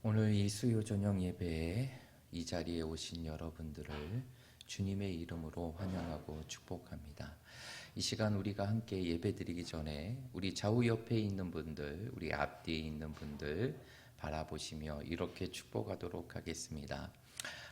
오늘 이 수요 저녁 예배에 이 자리에 오신 여러분들을 주님의 이름으로 환영하고 축복합니다. 이 시간 우리가 함께 예배 드리기 전에 우리 좌우 옆에 있는 분들, 우리 앞뒤에 있는 분들 바라보시며 이렇게 축복하도록 하겠습니다.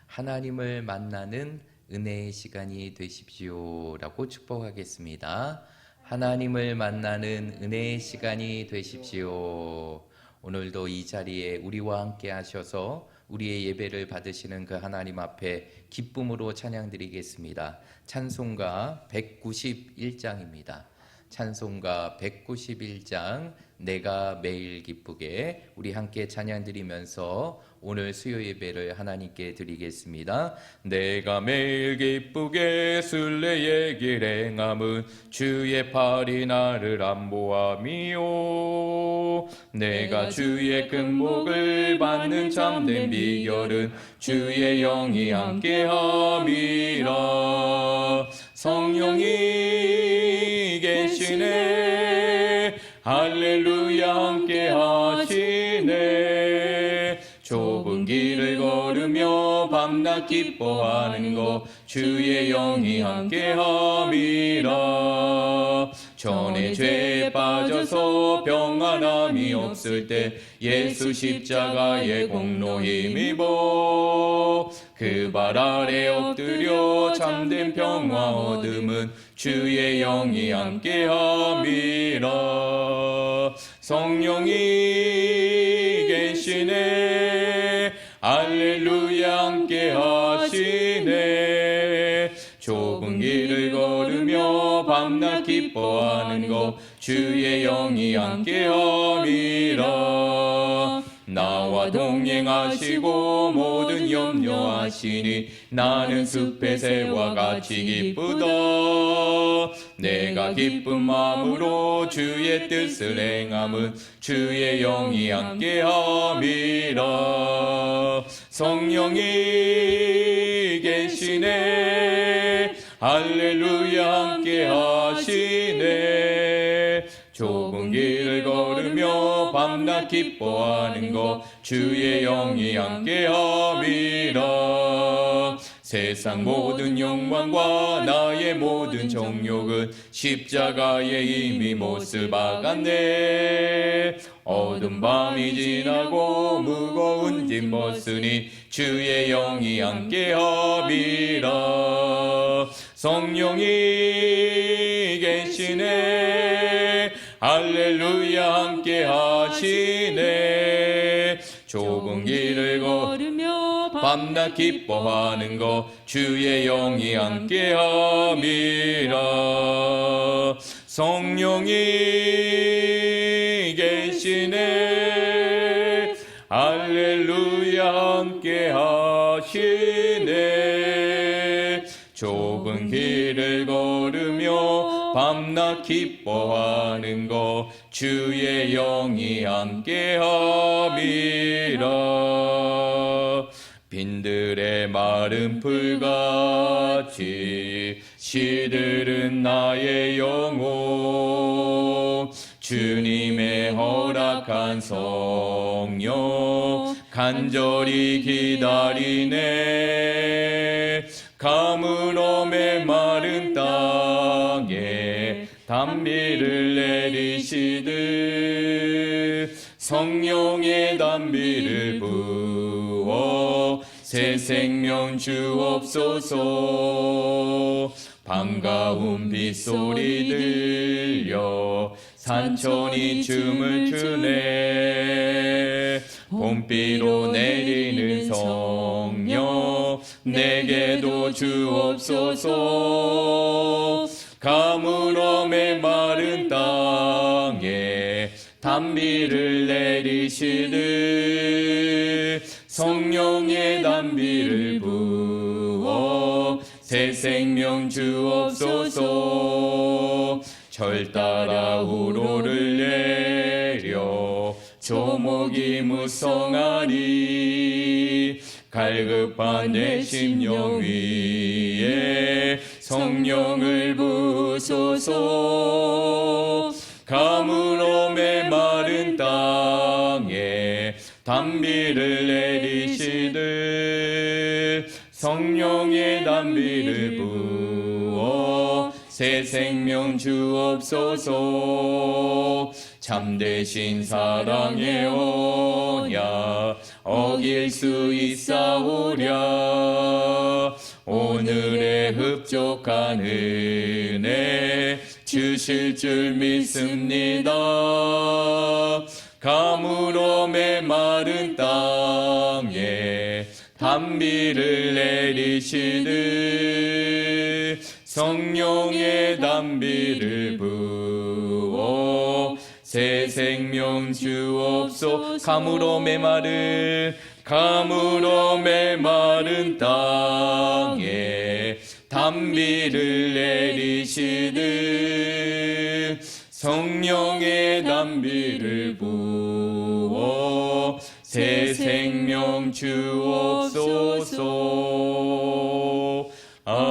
하나님을 만나는 은혜의 시간이 되십시오라고 축복하겠습니다. 하나님을 만나는 은혜의 시간이 되십시오. 오늘도 이 자리에 우리와 함께 하셔서 우리의 예배를 받으시는 그 하나님 앞에 기쁨으로 찬양드리겠습니다. 찬송가 191장입니다. 찬송가 191장 내가 매일 기쁘게 우리 함께 찬양드리면서 오늘 수요 예배를 하나님께 드리겠습니다. 내가 매일 기쁘게 순례의 길 행함은 주의 팔이 나를 안보함이요. 내가 주의 큰 복을 받는 참된 비결은 주의 영이 함께함이라. 성령이 계시네 할렐루야 함께 하시네. 좁은 길을 걸으며 밤낮 기뻐하는 것 주의 영이 함께함이라. 전에 죄에 빠져서 평안함이 없을 때 예수 십자가의 공로 힘입어 그 발 아래 엎드려 참된 평화 얻음은 주의 영이 함께함이라. 성령이 계시네 할렐루야 함께 하시네. 좁은 길을 걸으며 밤낮 기뻐하는 것 주의 영이 함께함이라. 나와 동행하시고 모든 염려하시니 나는 숲의 새와 같이 기쁘다. 내가 기쁜 마음으로 주의 뜻을 행함은 주의 영이 함께함이라. 성령이 계시네 할렐루야 함께 하시네. 좁은 길을 걸으며 밤낮 기뻐하는 것 주의 영이 함께함이라. 세상 모든 욕망과 나의 모든 정욕은 십자가에 이미 못을 박았네. 어두운 밤이 지나고 무거운 짐 벗으니 주의 영이 함께함이라. 성령이 계시네 할렐루야 함께 하시네. 좁은 길을 걸으며 밤낮 기뻐하는 것 주의 영이 함께함이라. 성령이 계시네 할렐루야 함께 하시네. 좁은 길을 걸으며 밤낮 기뻐하는 것 주의 영이 함께함이라. 빈들의 마른 풀같이 시들은 나의 영혼 주님의 허락한 성령 간절히 기다리네. 가물어 메마른 땅에 단비를 내리시듯 성령의 단비를 부어 새 생명 주옵소서. 반가운 빗소리 들려 산천이 춤을 추네. 봄비로 내리는 성령 내게도 주옵소서. 가물어 메마른 땅에 단비를 내리시듯 성령의 단비를 부어 새 생명 주옵소서. 절 따라 우로를 내려 조목이 무성하리. 갈급한 내 심령 위에 성령을 부소서. 가물어 메마른 땅에 단비를 내리시듯 성령의 단비를 부어 새 생명 주옵소서. 참되신 사랑의 언약 어길 수 있사오랴. 오늘의 흡족한 은혜 주실 줄 믿습니다. 가물어 메마른 땅에 단비를 내리시듯 성령의 단비를 부어 새 생명 주옵소서. 가물어 메마른 땅에 단비를 내리시듯 성령의 단비를 부어 새 생명 주옵소서. 아멘.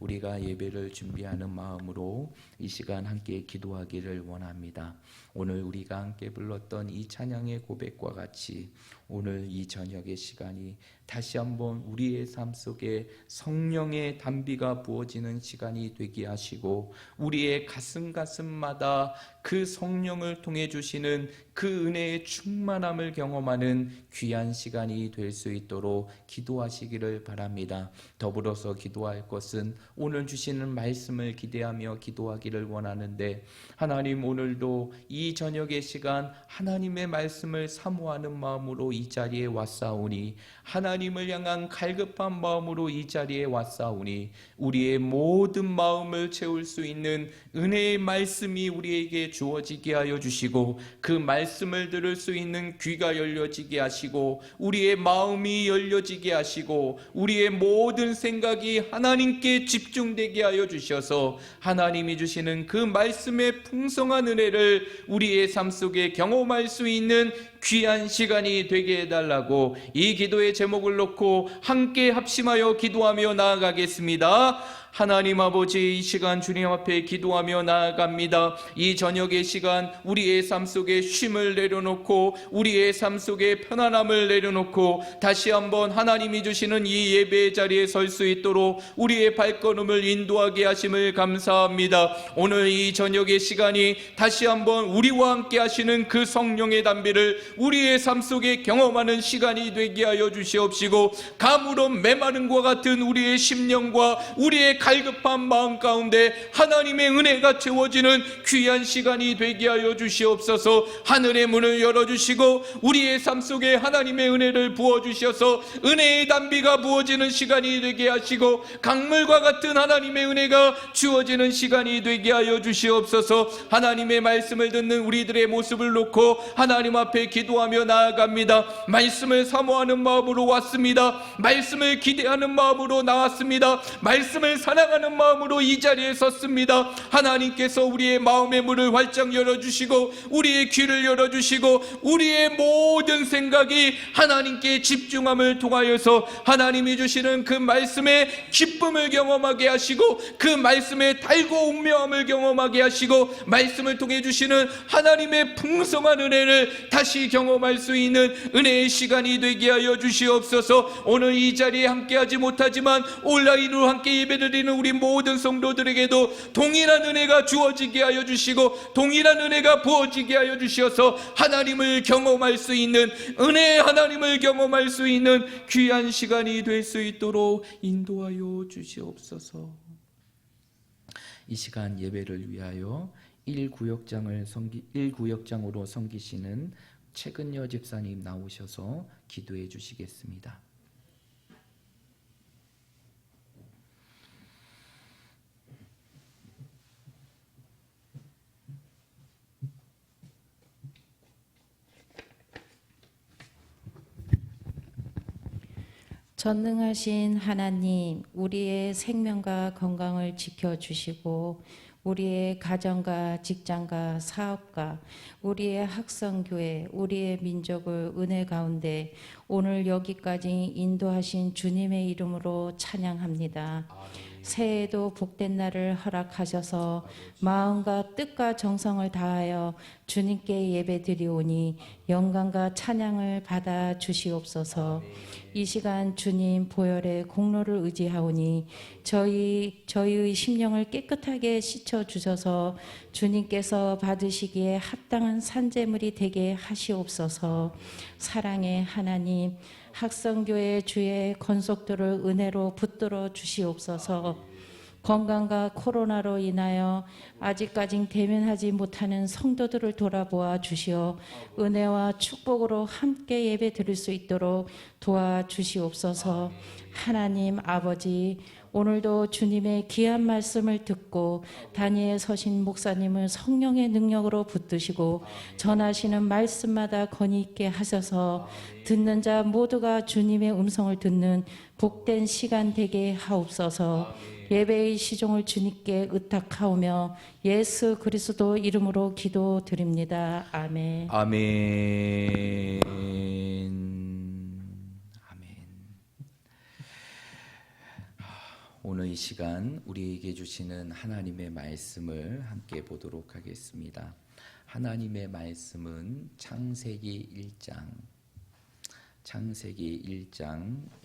우리가 예배를 준비하는 마음으로 이 시간 함께 기도하기를 원합니다. 오늘 우리가 함께 불렀던 이 찬양의 고백과 같이 오늘 이 저녁의 시간이 다시 한번 우리의 삶 속에 성령의 단비가 부어지는 시간이 되게 하시고 우리의 가슴마다 그 성령을 통해 주시는 그 은혜의 충만함을 경험하는 귀한 시간이 될 수 있도록 기도하시기를 바랍니다. 더불어서 기도할 것은 오늘 주시는 말씀을 기대하며 기도하기를 원하는데, 하나님, 오늘도 이 저녁의 시간 하나님의 말씀을 사모하는 마음으로 이 자리에 왔사오니, 하나님을 향한 갈급한 마음으로 이 자리에 왔사오니, 우리의 모든 마음을 채울 수 있는 은혜의 말씀이 우리에게 주어지게 하여 주시고, 그 말씀을 들을 수 있는 귀가 열려지게 하시고, 우리의 마음이 열려지게 하시고, 우리의 모든 생각이 하나님께 집중되게 하여 주셔서 하나님이 주시는 그 말씀의 풍성한 은혜를 우리의 삶 속에 경험할 수 있는 귀한 시간이 되게 해달라고 이 기도의 제목을 놓고 함께 합심하여 기도하며 나아가겠습니다. 하나님 아버지, 이 시간 주님 앞에 기도하며 나아갑니다. 이 저녁의 시간 우리의 삶 속에 쉼을 내려놓고 우리의 삶 속에 편안함을 내려놓고 다시 한번 하나님이 주시는 이 예배의 자리에 설 수 있도록 우리의 발걸음을 인도하게 하심을 감사합니다. 오늘 이 저녁의 시간이 다시 한번 우리와 함께 하시는 그 성령의 단비를 우리의 삶 속에 경험하는 시간이 되게 하여 주시옵시고, 가물은 메마름과 같은 우리의 심령과 우리의 갈급한 마음 가운데 하나님의 은혜가 채워지는 귀한 시간이 되게 하여 주시옵소서. 하늘의 문을 열어주시고 우리의 삶 속에 하나님의 은혜를 부어주셔서 은혜의 단비가 부어지는 시간이 되게 하시고, 강물과 같은 하나님의 은혜가 주어지는 시간이 되게 하여 주시옵소서. 하나님의 말씀을 듣는 우리들의 모습을 놓고 하나님 앞에 기도하며 나아갑니다. 말씀을 사모하는 마음으로 왔습니다. 말씀을 기대하는 마음으로 나왔습니다. 말씀을 사랑하는 마음으로 이 자리에 섰습니다. 하나님께서 우리의 마음의 문을 활짝 열어주시고 우리의 귀를 열어주시고 우리의 모든 생각이 하나님께 집중함을 통하여서 하나님이 주시는 그 말씀의 기쁨을 경험하게 하시고 그 말씀의 달고 운명함을 경험하게 하시고 말씀을 통해 주시는 하나님의 풍성한 은혜를 다시 경험할 수 있는 은혜의 시간이 되게 하여 주시옵소서. 오늘 이 자리에 함께하지 못하지만 온라인으로 함께 예배드리는 우리 모든 성도들에게도 동일한 은혜가 주어지게 하여 주시고 동일한 은혜가 부어지게 하여 주셔서 하나님을 경험할 수 있는, 은혜의 하나님을 경험할 수 있는 귀한 시간이 될 수 있도록 인도하여 주시옵소서. 이 시간 예배를 위하여 1구역장으로 섬기시는 최근여 집사님 나오셔서 기도해 주시겠습니다. 전능하신 하나님, 우리의 생명과 건강을 지켜주시고 우리의 가정과 직장과 사업과 우리의 학성교회, 우리의 민족을 은혜 가운데 오늘 여기까지 인도하신 주님의 이름으로 찬양합니다. 새해에도 복된 날을 허락하셔서 마음과 뜻과 정성을 다하여 주님께 예배드리오니 영광과 찬양을 받아 주시옵소서. 이 시간 주님 보혈의 공로를 의지하오니 저희의 심령을 깨끗하게 씻어 주셔서 주님께서 받으시기에 합당한 산제물이 되게 하시옵소서. 사랑의 하나님, 학성교회 주의 건속도를 은혜로 붙들어 주시옵소서. 건강과 코로나로 인하여 아직까지 대면하지 못하는 성도들을 돌아보아 주시어 은혜와 축복으로 함께 예배 드릴 수 있도록 도와주시옵소서. 하나님 아버지, 오늘도 주님의 귀한 말씀을 듣고 단위에 서신 목사님을 성령의 능력으로 붙드시고 전하시는 말씀마다 권위 있게 하셔서 듣는 자 모두가 주님의 음성을 듣는 복된 시간 되게 하옵소서. 예배의 시종을 주님께 의탁하오며 예수 그리스도 이름으로 기도드립니다. 아멘. 아멘. 아멘. 오늘 이 시간 우리에게 주시는 하나님의 말씀을 함께 보도록 하겠습니다. 하나님의 말씀은 창세기 1장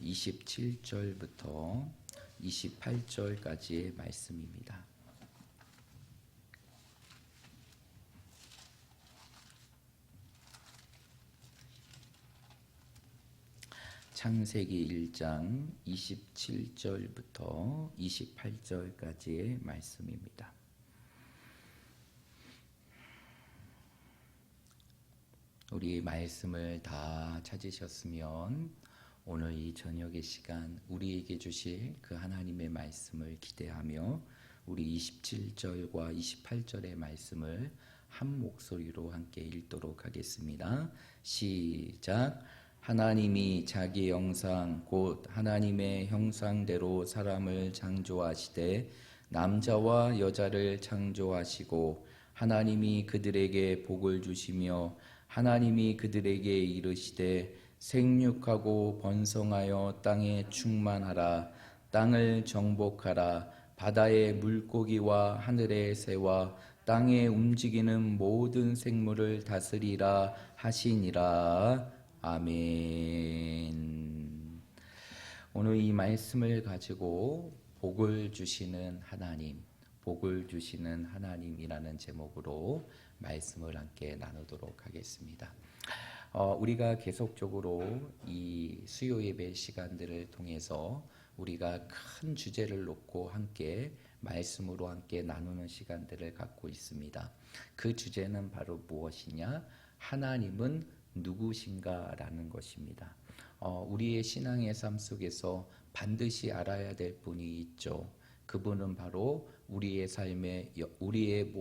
27절부터 28절까지의 말씀입니다. 창세기 1장 27절부터 28절까지의 말씀입니다. 우리 말씀을 다 찾으셨으면 오늘 이 저녁의 시간 우리에게 주실 그 하나님의 말씀을 기대하며 우리 27절과 28절의 말씀을 한 목소리로 함께 읽도록 하겠습니다. 시작. 하나님이 자기 형상 곧 하나님의 형상대로 사람을 창조하시되 남자와 여자를 창조하시고 하나님이 그들에게 복을 주시며 하나님이 그들에게 이르시되 생육하고 번성하여 땅에 충만하라. 땅을 정복하라. 바다의 물고기와 하늘의 새와 땅에 움직이는 모든 생물을 다스리라 하시니라. 아멘. 오늘 이 말씀을 가지고 복을 주시는 하나님, 복을 주시는 하나님이라는 제목으로 말씀을 함께 나누도록 하겠습니다. 우리가 계속적으로 이 수요 예배 시간들을 통해서 우리가 큰 주제를 놓고 함께 말씀으로 함께 나누는 시간들을 갖고 있습니다. 그 주제는 바로 무엇이냐? 하나님은 누구신가라는 것입니다. 우리의 신앙의 삶 속에서 반드시 알아야 될 분이 있죠. 그분은 바로 우리의 삶의 우리의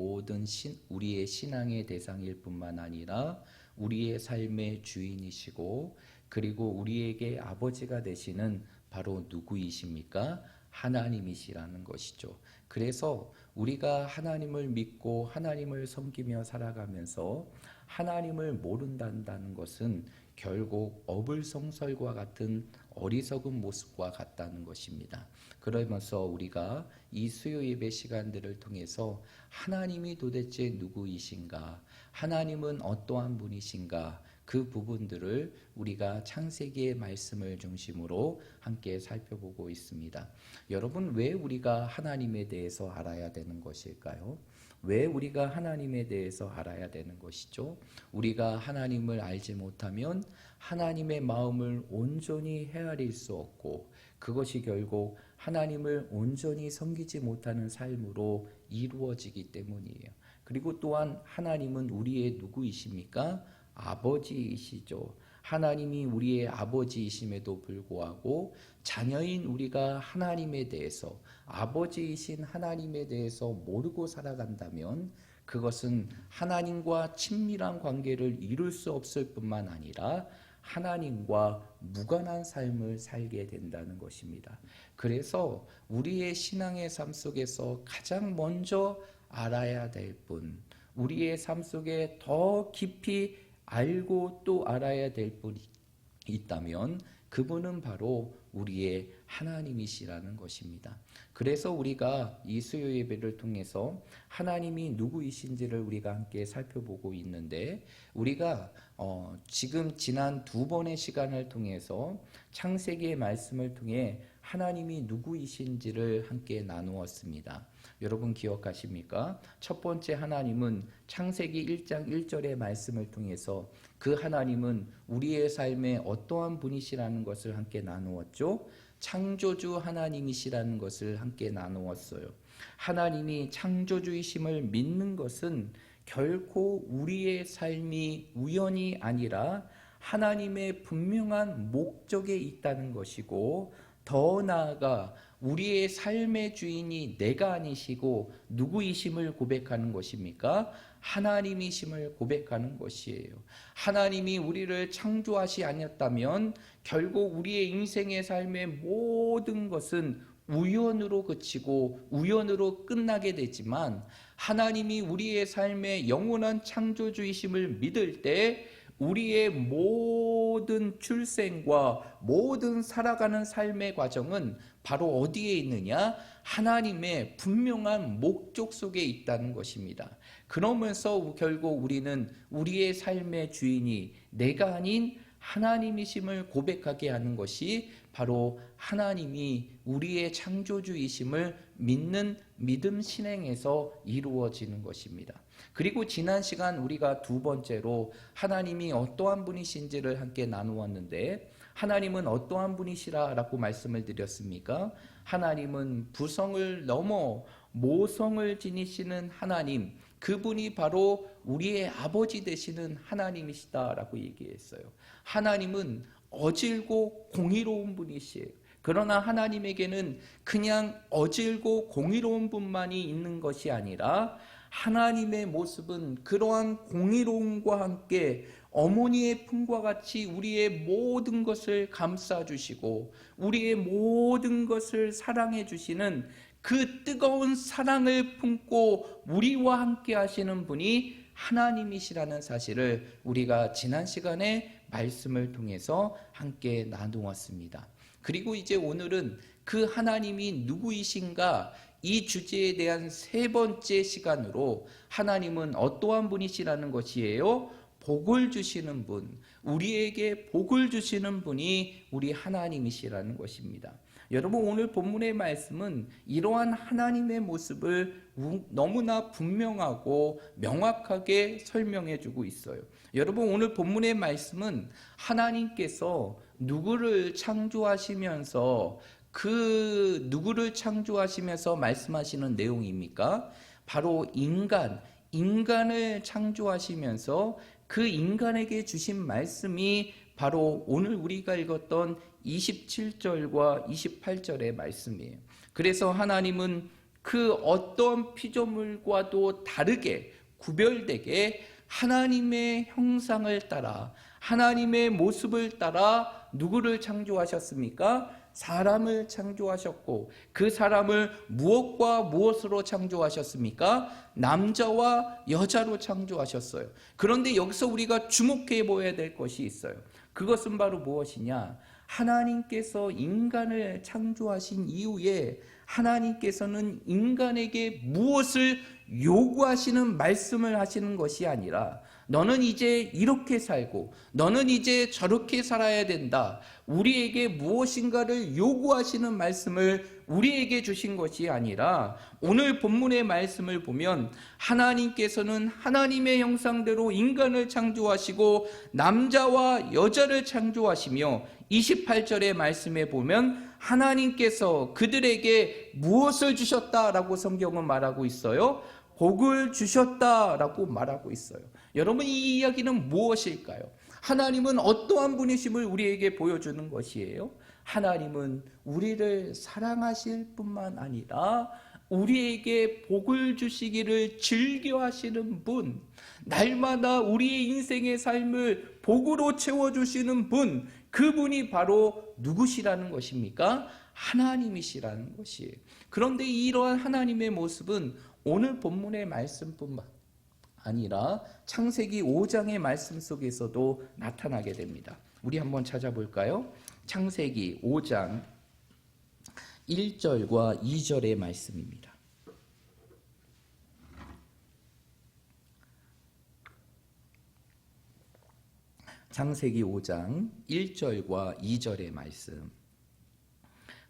우리의 신앙의 대상일 뿐만 아니라 우리의 삶의 주인이시고 그리고 우리에게 아버지가 되시는 바로 누구이십니까? 하나님이시라는 것이죠. 그래서 우리가 하나님을 믿고 하나님을 섬기며 살아가면서 하나님을 모른다는 것은 결국 어불성설과 같은 어리석은 모습과 같다는 것입니다. 그러면서 우리가 이 수요 예배 시간들을 통해서 하나님이 도대체 누구이신가? 하나님은 어떠한 분이신가? 그 부분들을 우리가 창세기의 말씀을 중심으로 함께 살펴보고 있습니다. 여러분, 왜 우리가 하나님에 대해서 알아야 되는 것일까요? 왜 우리가 하나님에 대해서 알아야 되는 것이죠? 우리가 하나님을 알지 못하면 하나님의 마음을 온전히 헤아릴 수 없고 그것이 결국 하나님을 온전히 섬기지 못하는 삶으로 이루어지기 때문이에요. 그리고 또한 하나님은 우리의 누구이십니까? 아버지이시죠. 하나님이 우리의 아버지이심에도 불구하고 자녀인 우리가 하나님에 대해서 아버지이신 하나님에 대해서 모르고 살아간다면 그것은 하나님과 친밀한 관계를 이룰 수 없을 뿐만 아니라 하나님과 무관한 삶을 살게 된다는 것입니다. 그래서 우리의 신앙의 삶 속에서 가장 먼저 알아야 될 분, 우리의 삶 속에 더 깊이 알고 또 알아야 될 분이 있다면 그분은 바로 우리의 하나님이시라는 것입니다. 그래서 우리가 이 수요 예배를 통해서 하나님이 누구이신지를 우리가 함께 살펴보고 있는데, 우리가 지금 지난 2번의 시간을 통해서 창세기의 말씀을 통해 하나님이 누구이신지를 함께 나누었습니다. 여러분 기억하십니까? 첫 번째 하나님은 창세기 1장 1절의 말씀을 통해서 그 하나님은 우리의 삶에 어떠한 분이시라는 것을 함께 나누었죠. 창조주 하나님이시라는 것을 함께 나누었어요. 하나님이 창조주이심을 믿는 것은 결코 우리의 삶이 우연이 아니라 하나님의 분명한 목적에 있다는 것이고, 더 나아가 우리의 삶의 주인이 내가 아니시고 누구이심을 고백하는 것입니까? 하나님이심을 고백하는 것이에요. 하나님이 우리를 창조하시 아니었다면 결국 우리의 인생의 삶의 모든 것은 우연으로 그치고 우연으로 끝나게 되지만, 하나님이 우리의 삶의 영원한 창조주이심을 믿을 때 우리의 모든 출생과 모든 살아가는 삶의 과정은 바로 어디에 있느냐? 하나님의 분명한 목적 속에 있다는 것입니다. 그러면서 결국 우리는 우리의 삶의 주인이 내가 아닌 하나님이심을 고백하게 하는 것이 바로 하나님이 우리의 창조주이심을 믿는 믿음 신행에서 이루어지는 것입니다. 그리고 지난 시간 우리가 2번째로 하나님이 어떠한 분이신지를 함께 나누었는데, 하나님은 어떠한 분이시라고 말씀을 드렸습니까? 하나님은 부성을 넘어 모성을 지니시는 하나님, 그분이 바로 우리의 아버지 되시는 하나님이시다라고 얘기했어요. 하나님은 어질고 공의로운 분이시에요. 그러나 하나님에게는 그냥 어질고 공의로운 분만이 있는 것이 아니라 하나님의 모습은 그러한 공의로움과 함께 어머니의 품과 같이 우리의 모든 것을 감싸주시고 우리의 모든 것을 사랑해 주시는 그 뜨거운 사랑을 품고 우리와 함께 하시는 분이 하나님이시라는 사실을 우리가 지난 시간에 말씀을 통해서 함께 나누었습니다. 그리고 이제 오늘은 그 하나님이 누구이신가, 이 주제에 대한 3번째 시간으로 하나님은 어떠한 분이시라는 것이에요? 복을 주시는 분, 우리에게 복을 주시는 분이 우리 하나님이시라는 것입니다. 여러분, 오늘 본문의 말씀은 이러한 하나님의 모습을 너무나 분명하고 명확하게 설명해 주고 있어요. 여러분, 오늘 본문의 말씀은 하나님께서 누구를 창조하시면서 누구를 창조하시면서 말씀하시는 내용입니까? 바로 인간을 창조하시면서 그 인간에게 주신 말씀이 바로 오늘 우리가 읽었던 27절과 28절의 말씀이에요. 그래서 하나님은 그 어떤 피조물과도 다르게 구별되게 하나님의 형상을 따라, 하나님의 모습을 따라 누구를 창조하셨습니까? 사람을 창조하셨고, 그 사람을 무엇과 무엇으로 창조하셨습니까? 남자와 여자로 창조하셨어요. 그런데 여기서 우리가 주목해 보아야 될 것이 있어요. 그것은 바로 무엇이냐? 하나님께서 인간을 창조하신 이후에 하나님께서는 인간에게 무엇을 요구하시는 말씀을 하시는 것이 아니라, 너는 이제 이렇게 살고 너는 이제 저렇게 살아야 된다, 우리에게 무엇인가를 요구하시는 말씀을 우리에게 주신 것이 아니라, 오늘 본문의 말씀을 보면 하나님께서는 하나님의 형상대로 인간을 창조하시고 남자와 여자를 창조하시며 28절의 말씀에 보면 하나님께서 그들에게 무엇을 주셨다라고 성경은 말하고 있어요? 복을 주셨다라고 말하고 있어요. 여러분, 이 이야기는 무엇일까요? 하나님은 어떠한 분이심을 우리에게 보여주는 것이에요? 하나님은 우리를 사랑하실 뿐만 아니라 우리에게 복을 주시기를 즐겨하시는 분, 날마다 우리의 인생의 삶을 복으로 채워주시는 분, 그분이 바로 누구시라는 것입니까? 하나님이시라는 것이에요. 그런데 이러한 하나님의 모습은 오늘 본문의 말씀뿐만 아니라 창세기 5장의 말씀 속에서도 나타나게 됩니다. 우리 한번 찾아볼까요? 창세기 5장 1절과 2절의 말씀입니다. 창세기 5장 1절과 2절의 말씀.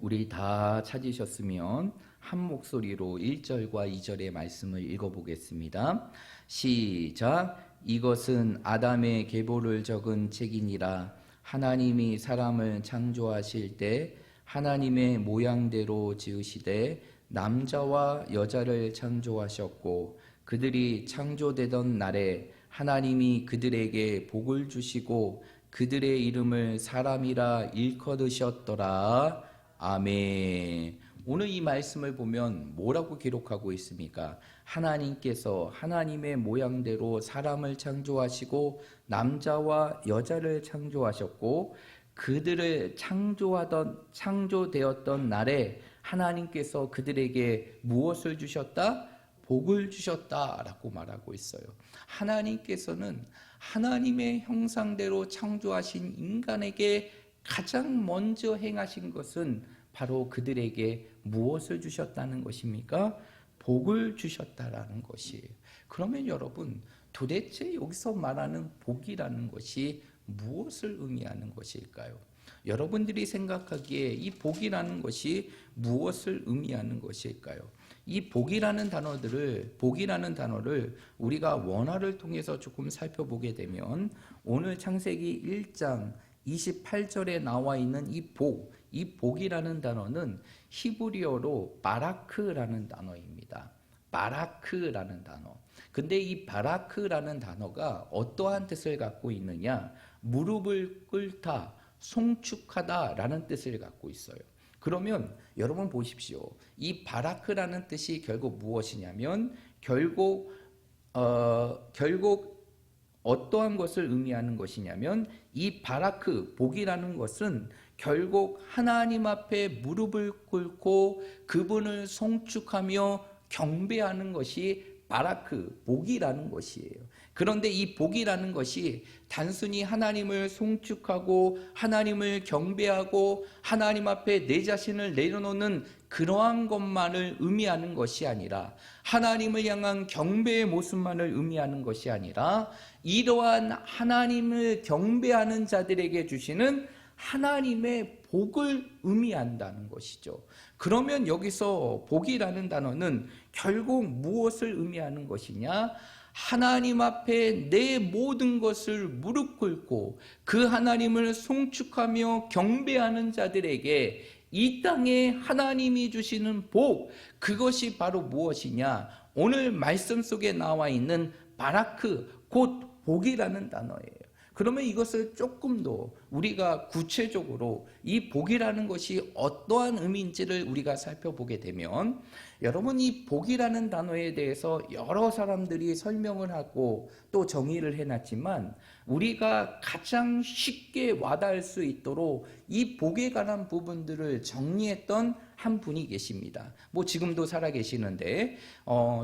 우리 다 찾으셨으면 한 목소리로 1절과 2절의 말씀을 읽어보겠습니다. 시작. 이것은 아담의 계보를 적은 책이니라. 하나님이 사람을 창조하실 때 하나님의 모양대로 지으시되 남자와 여자를 창조하셨고 그들이 창조되던 날에 하나님이 그들에게 복을 주시고 그들의 이름을 사람이라 일컬으셨더라. 아멘. 오늘 이 말씀을 보면 뭐라고 기록하고 있습니까? 하나님께서 하나님의 모양대로 사람을 창조하시고 남자와 여자를 창조하셨고 그들을 창조되었던 날에 하나님께서 그들에게 무엇을 주셨다? 복을 주셨다라고 말하고 있어요. 하나님께서는 하나님의 형상대로 창조하신 인간에게 가장 먼저 행하신 것은 바로 그들에게 무엇을 주셨다는 것입니까? 복을 주셨다라는 것이에요. 그러면 여러분, 도대체 여기서 말하는 복이라는 것이 무엇을 의미하는 것일까요? 여러분들이 생각하기에 이 복이라는 것이 무엇을 의미하는 것일까요? 이 복이라는 단어를 우리가 원어를 통해서 조금 살펴보게 되면 오늘 창세기 1장 28절에 나와 있는 이 복이라는 단어는 히브리어로 바라크라는 단어입니다. 바라크라는 단어. 근데 이 바라크라는 단어가 어떠한 뜻을 갖고 있느냐? 무릎을 꿇다, 송축하다라는 뜻을 갖고 있어요. 그러면 여러분 보십시오. 이 바라크라는 뜻이 결국 무엇이냐면 결국 어떠한 것을 의미하는 것이냐면 이 바라크, 복이라는 것은 결국 하나님 앞에 무릎을 꿇고 그분을 송축하며 경배하는 것이 바라크, 복이라는 것이에요. 그런데 이 복이라는 것이 단순히 하나님을 송축하고 하나님을 경배하고 하나님 앞에 내 자신을 내려놓는 그러한 것만을 의미하는 것이 아니라 하나님을 향한 경배의 모습만을 의미하는 것이 아니라 이러한 하나님을 경배하는 자들에게 주시는 하나님의 복을 의미한다는 것이죠. 그러면 여기서 복이라는 단어는 결국 무엇을 의미하는 것이냐? 하나님 앞에 내 모든 것을 무릎 꿇고 그 하나님을 송축하며 경배하는 자들에게 이 땅에 하나님이 주시는 복, 그것이 바로 무엇이냐? 오늘 말씀 속에 나와 있는 바라크, 곧 복이라는 단어예요. 그러면 이것을 조금 더 우리가 구체적으로 이 복이라는 것이 어떠한 의미인지를 우리가 살펴보게 되면 여러분, 이 복이라는 단어에 대해서 여러 사람들이 설명을 하고 또 정의를 해놨지만 우리가 가장 쉽게 와닿을 수 있도록 이 복에 관한 부분들을 정리했던 한 분이 계십니다. 뭐 지금도 살아계시는데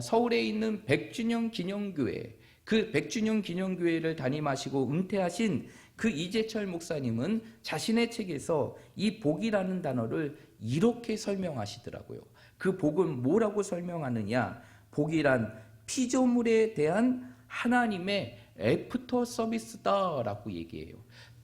서울에 있는 백준영 기념교회, 그 백준영 기념교회를 담임하시고 은퇴하신 그 이재철 목사님은 자신의 책에서 이 복이라는 단어를 이렇게 설명하시더라고요. 그 복은 뭐라고 설명하느냐? 복이란 피조물에 대한 하나님의 애프터 서비스다라고 얘기해요.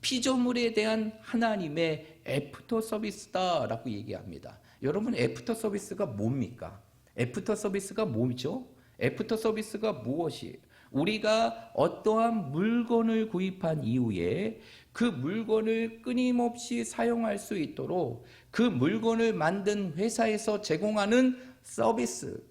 피조물에 대한 하나님의 애프터 서비스다라고 얘기합니다. 여러분, 애프터 서비스가 뭡니까? 애프터 서비스가 뭐죠? 애프터 서비스가 무엇이에요? 우리가 어떠한 물건을 구입한 이후에 그 물건을 끊임없이 사용할 수 있도록 그 물건을 만든 회사에서 제공하는 서비스,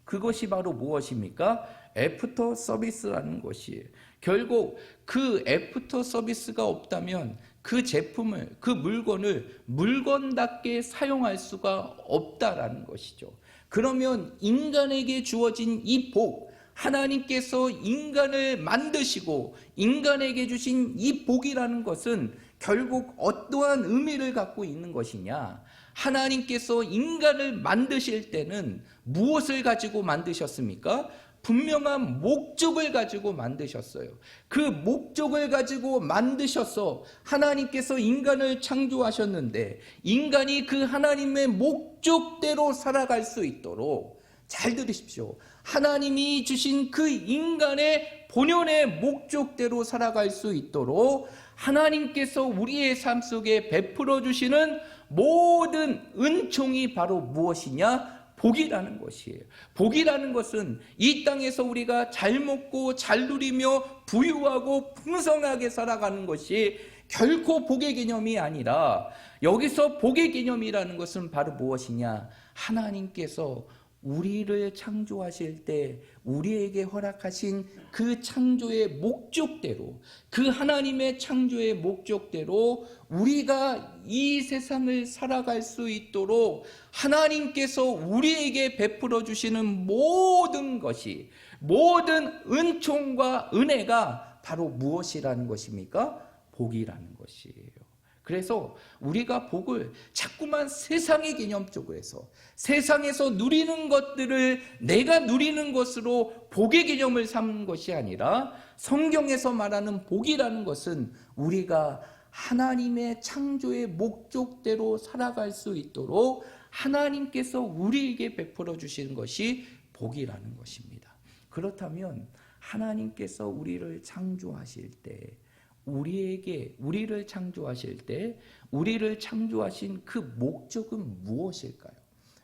그것이 바로 무엇입니까? 애프터 서비스라는 것이에요. 결국 그 애프터 서비스가 없다면 그 제품을, 그 물건을 물건답게 사용할 수가 없다라는 것이죠. 그러면 인간에게 주어진 이 복, 하나님께서 인간을 만드시고 인간에게 주신 이 복이라는 것은 결국 어떠한 의미를 갖고 있는 것이냐? 하나님께서 인간을 만드실 때는 무엇을 가지고 만드셨습니까? 분명한 목적을 가지고 만드셨어요. 그 목적을 가지고 만드셔서 하나님께서 인간을 창조하셨는데 인간이 그 하나님의 목적대로 살아갈 수 있도록, 잘 들으십시오. 하나님이 주신 그 인간의 본연의 목적대로 살아갈 수 있도록 하나님께서 우리의 삶 속에 베풀어 주시는 모든 은총이 바로 무엇이냐? 복이라는 것이에요. 복이라는 것은 이 땅에서 우리가 잘 먹고 잘 누리며 부유하고 풍성하게 살아가는 것이 결코 복의 개념이 아니라, 여기서 복의 개념이라는 것은 바로 무엇이냐? 하나님께서 우리를 창조하실 때 우리에게 허락하신 그 창조의 목적대로, 그 하나님의 창조의 목적대로 우리가 이 세상을 살아갈 수 있도록 하나님께서 우리에게 베풀어 주시는 모든 것이, 모든 은총과 은혜가 바로 무엇이라는 것입니까? 복이라는 것이에요. 그래서 우리가 복을 자꾸만 세상의 개념 쪽에서, 세상에서 누리는 것들을 내가 누리는 것으로 복의 개념을 삼는 것이 아니라, 성경에서 말하는 복이라는 것은 우리가 하나님의 창조의 목적대로 살아갈 수 있도록 하나님께서 우리에게 베풀어 주시는 것이 복이라는 것입니다. 그렇다면 하나님께서 우리를 창조하실 때, 우리를 창조하실 때 우리를 창조하신 그 목적은 무엇일까요?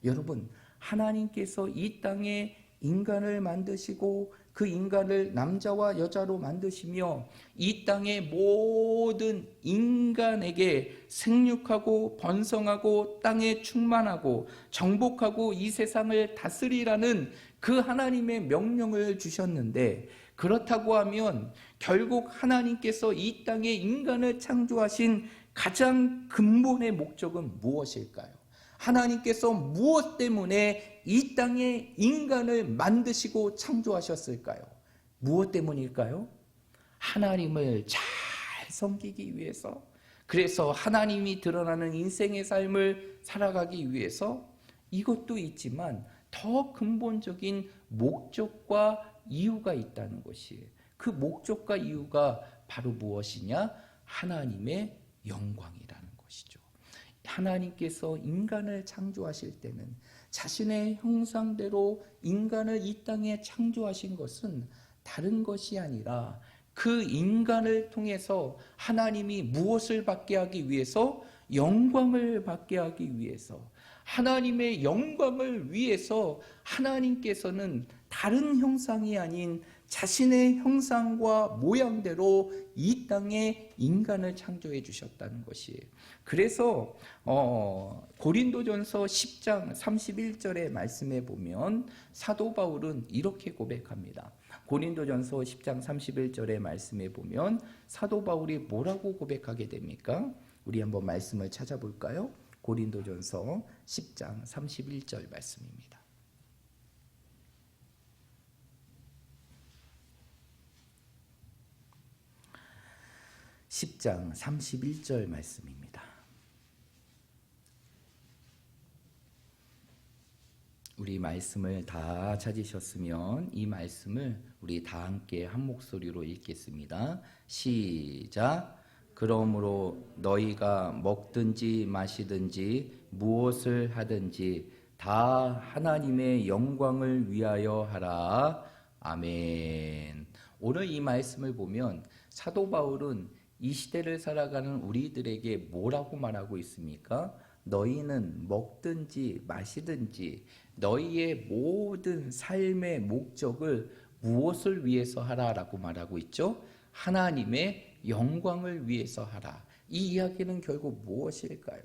여러분, 하나님께서 이 땅에 인간을 만드시고 그 인간을 남자와 여자로 만드시며 이 땅의 모든 인간에게 생육하고 번성하고 땅에 충만하고 정복하고 이 세상을 다스리라는 그 하나님의 명령을 주셨는데, 그렇다고 하면 결국 하나님께서 이 땅에 인간을 창조하신 가장 근본의 목적은 무엇일까요? 하나님께서 무엇 때문에 이 땅에 인간을 만드시고 창조하셨을까요? 무엇 때문일까요? 하나님을 잘 섬기기 위해서, 그래서 하나님이 드러나는 인생의 삶을 살아가기 위해서, 이것도 있지만 더 근본적인 목적과 이유가 있다는 것이에요. 그 목적과 이유가 바로 무엇이냐? 하나님의 영광이라는 것이죠. 하나님께서 인간을 창조하실 때는 자신의 형상대로 인간을 이 땅에 창조하신 것은 다른 것이 아니라 그 인간을 통해서 하나님이 무엇을 받게 하기 위해서? 영광을 받게 하기 위해서, 하나님의 영광을 위해서 하나님께서는 다른 형상이 아닌 자신의 형상과 모양대로 이 땅에 인간을 창조해 주셨다는 것이에요. 그래서 고린도전서 10장 31절의 말씀에 보면 사도 바울은 이렇게 고백합니다. 고린도전서 10장 31절의 말씀에 보면 사도 바울이 뭐라고 고백하게 됩니까? 우리 한번 말씀을 찾아볼까요? 고린도전서 10장 31절 말씀입니다. (10장 31절) 말씀입니다. 우리 말씀을 다 찾으셨으면 이 말씀을 우리 다 함께 한 목소리로 읽겠습니다. 시작. 그러므로 너희가 먹든지 마시든지 무엇을 하든지 다 하나님의 영광을 위하여 하라. 아멘. 오늘 이 말씀을 보면 사도 바울은 이 시대를 살아가는 우리들에게 뭐라고 말하고 있습니까? 너희는 먹든지 마시든지 너희의 모든 삶의 목적을 무엇을 위해서 하라라고 말하고 있죠? 하나님의 영광을 위해서 하라. 이 이야기는 결국 무엇일까요?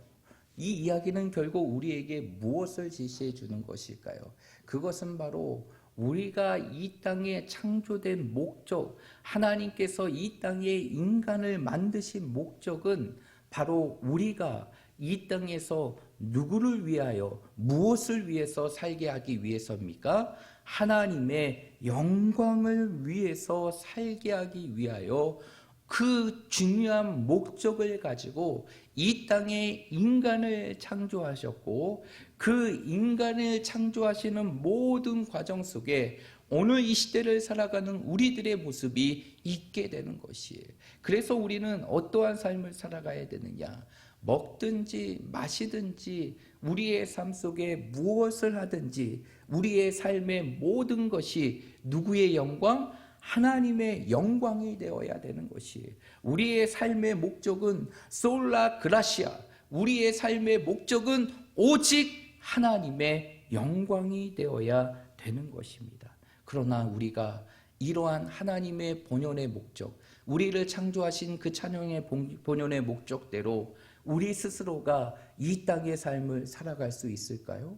이 이야기는 결국 우리에게 무엇을 지시해 주는 것일까요? 그것은 바로 우리가 이 땅에 창조된 목적, 하나님께서 이 땅에 인간을 만드신 목적은 바로 우리가 이 땅에서 누구를 위하여, 무엇을 위해서 살게 하기 위해서입니까? 하나님의 영광을 위해서 살게 하기 위하여 그 중요한 목적을 가지고 이 땅에 인간을 창조하셨고, 그 인간을 창조하시는 모든 과정 속에 오늘 이 시대를 살아가는 우리들의 모습이 있게 되는 것이에요. 그래서 우리는 어떠한 삶을 살아가야 되느냐? 먹든지 마시든지 우리의 삶 속에 무엇을 하든지 우리의 삶의 모든 것이 누구의 영광? 하나님의 영광이 되어야 되는 것이에요. 우리의 삶의 목적은 솔라 그라시아, 우리의 삶의 목적은 오직 하나님의 영광이 되어야 되는 것입니다. 그러나 우리가 이러한 하나님의 본연의 목적, 우리를 창조하신 그 찬양의 본연의 목적대로 우리 스스로가 이 땅의 삶을 살아갈 수 있을까요?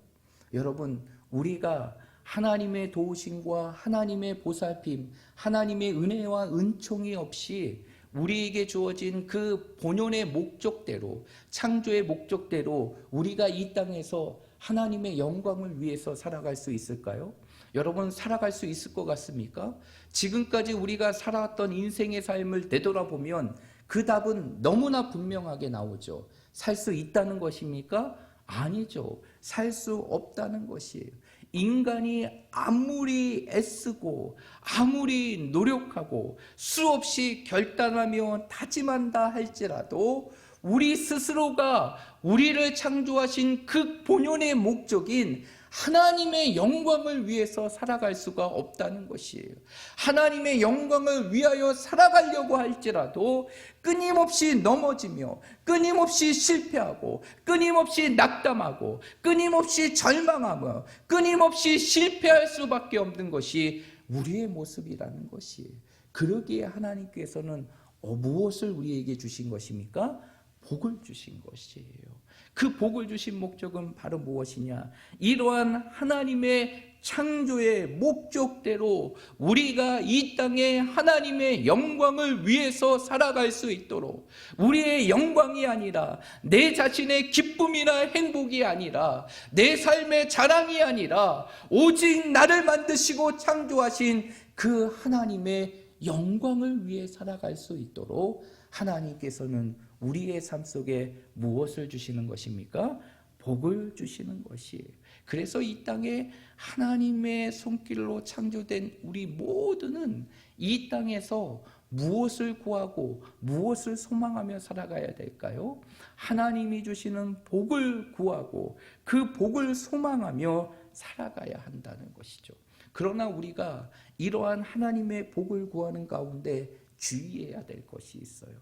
여러분, 우리가 하나님의 도우심과 하나님의 보살핌, 하나님의 은혜와 은총이 없이 우리에게 주어진 그 본연의 목적대로, 창조의 목적대로 우리가 이 땅에서 하나님의 영광을 위해서 살아갈 수 있을까요? 여러분, 살아갈 수 있을 것 같습니까? 지금까지 우리가 살아왔던 인생의 삶을 되돌아보면 그 답은 너무나 분명하게 나오죠. 살 수 있다는 것입니까? 아니죠. 살 수 없다는 것이에요. 인간이 아무리 애쓰고 아무리 노력하고 수없이 결단하며 다짐한다 할지라도 우리 스스로가 우리를 창조하신 그 본연의 목적인 하나님의 영광을 위해서 살아갈 수가 없다는 것이에요. 하나님의 영광을 위하여 살아가려고 할지라도 끊임없이 넘어지며 끊임없이 실패하고 끊임없이 낙담하고 끊임없이 절망하며 끊임없이 실패할 수밖에 없는 것이 우리의 모습이라는 것이에요. 그러기에 하나님께서는 무엇을 우리에게 주신 것입니까? 복을 주신 것이에요. 그 복을 주신 목적은 바로 무엇이냐? 이러한 하나님의 창조의 목적대로 우리가 이 땅에 하나님의 영광을 위해서 살아갈 수 있도록, 우리의 영광이 아니라 내 자신의 기쁨이나 행복이 아니라 내 삶의 자랑이 아니라 오직 나를 만드시고 창조하신 그 하나님의 영광을 위해 살아갈 수 있도록 하나님께서는 우리의 삶 속에 무엇을 주시는 것입니까? 복을 주시는 것이에요. 그래서 이 땅에 하나님의 손길로 창조된 우리 모두는 이 땅에서 무엇을 구하고 무엇을 소망하며 살아가야 될까요? 하나님이 주시는 복을 구하고 그 복을 소망하며 살아가야 한다는 것이죠. 그러나 우리가 이러한 하나님의 복을 구하는 가운데 주의해야 될 것이 있어요.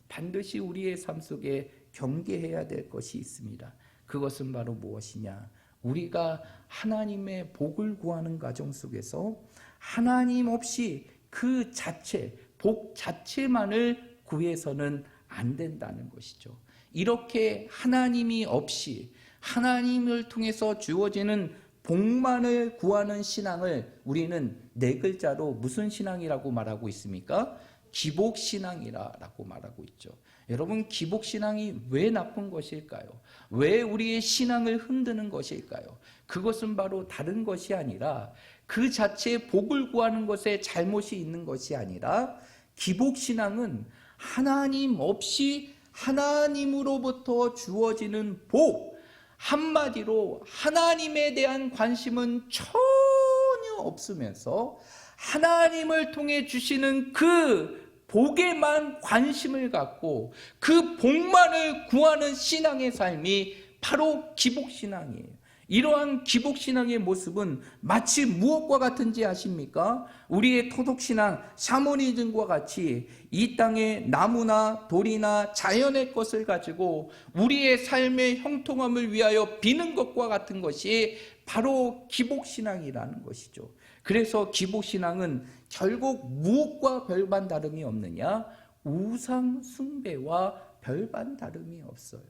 반드시 우리의 삶 속에 경계해야 될 것이 있습니다. 그것은 바로 무엇이냐? 우리가 하나님의 복을 구하는 과정 속에서 하나님 없이 그 자체, 복 자체만을 구해서는 안 된다는 것이죠. 이렇게 하나님이 없이 하나님을 통해서 주어지는 복만을 구하는 신앙을 우리는 네 글자로 무슨 신앙이라고 말하고 있습니까? 기복신앙이라고 말하고 있죠. 여러분, 기복신앙이 왜 나쁜 것일까요? 왜 우리의 신앙을 흔드는 것일까요? 그것은 바로 다른 것이 아니라 그 자체의 복을 구하는 것에 잘못이 있는 것이 아니라 기복신앙은 하나님 없이 하나님으로부터 주어지는 복, 한마디로 하나님에 대한 관심은 전혀 없으면서 하나님을 통해 주시는 그 복에만 관심을 갖고 그 복만을 구하는 신앙의 삶이 바로 기복신앙이에요. 이러한 기복신앙의 모습은 마치 무엇과 같은지 아십니까? 우리의 토독신앙 샤머니즘과 같이 이 땅의 나무나 돌이나 자연의 것을 가지고 우리의 삶의 형통함을 위하여 비는 것과 같은 것이 바로 기복신앙이라는 것이죠. 그래서 기복신앙은 결국 무엇과 별반 다름이 없느냐? 우상 숭배와 별반 다름이 없어요.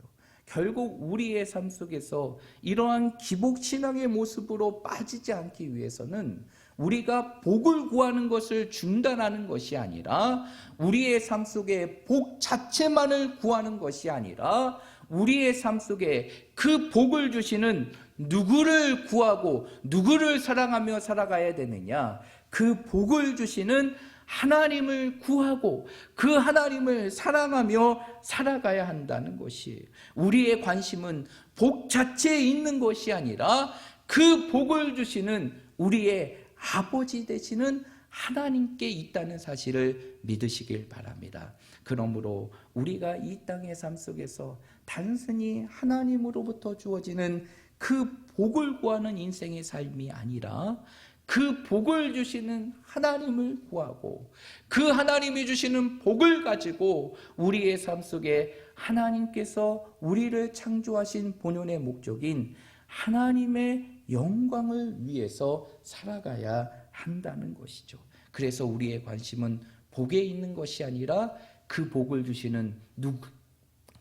결국 우리의 삶 속에서 이러한 기복신앙의 모습으로 빠지지 않기 위해서는 우리가 복을 구하는 것을 중단하는 것이 아니라 우리의 삶 속에 복 자체만을 구하는 것이 아니라 우리의 삶 속에 그 복을 주시는 누구를 구하고 누구를 사랑하며 살아가야 되느냐? 그 복을 주시는 하나님을 구하고 그 하나님을 사랑하며 살아가야 한다는 것이에요. 우리의 관심은 복 자체에 있는 것이 아니라 그 복을 주시는 우리의 아버지 되시는 하나님께 있다는 사실을 믿으시길 바랍니다. 그러므로 우리가 이 땅의 삶 속에서 단순히 하나님으로부터 주어지는 그 복을 구하는 인생의 삶이 아니라 그 복을 주시는 하나님을 구하고 그 하나님이 주시는 복을 가지고 우리의 삶 속에 하나님께서 우리를 창조하신 본연의 목적인 하나님의 영광을 위해서 살아가야 한다는 것이죠. 그래서 우리의 관심은 복에 있는 것이 아니라 그 복을 주시는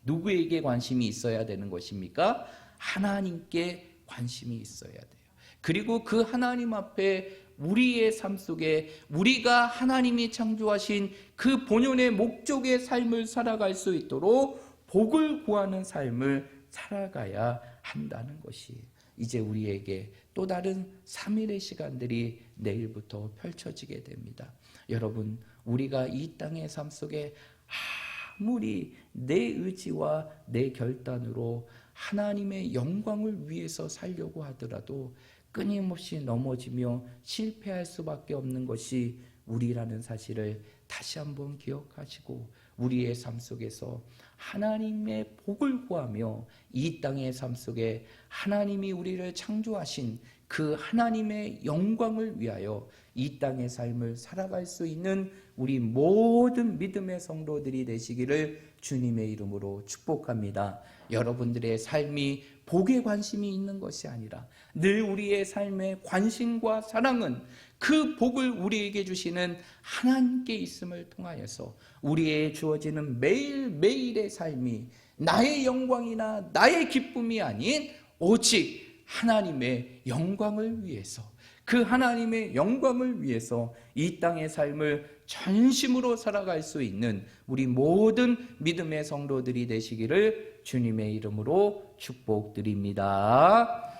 누구에게 관심이 있어야 되는 것입니까? 하나님께 관심이 있어야 돼요. 그리고 그 하나님 앞에 우리의 삶 속에 우리가 하나님이 창조하신 그 본연의 목적의 삶을 살아갈 수 있도록 복을 구하는 삶을 살아가야 한다는 것이 이제 우리에게 또 다른 3일의 시간들이 내일부터 펼쳐지게 됩니다. 여러분, 우리가 이 땅의 삶 속에 아무리 내 의지와 내 결단으로 하나님의 영광을 위해서 살려고 하더라도 끊임없이 넘어지며 실패할 수밖에 없는 것이 우리라는 사실을 다시 한번 기억하시고 우리의 삶 속에서 하나님의 복을 구하며 이 땅의 삶 속에 하나님이 우리를 창조하신 그 하나님의 영광을 위하여 이 땅의 삶을 살아갈 수 있는 우리 모든 믿음의 성도들이 되시기를 주님의 이름으로 축복합니다. 여러분들의 삶이 복에 관심이 있는 것이 아니라 늘 우리의 삶의 관심과 사랑은 그 복을 우리에게 주시는 하나님께 있음을 통하여서 우리의 주어지는 매일매일의 삶이 나의 영광이나 나의 기쁨이 아닌 오직 하나님의 영광을 위해서 그 하나님의 영광을 위해서 이 땅의 삶을 전심으로 살아갈 수 있는 우리 모든 믿음의 성도들이 되시기를 주님의 이름으로 축복드립니다.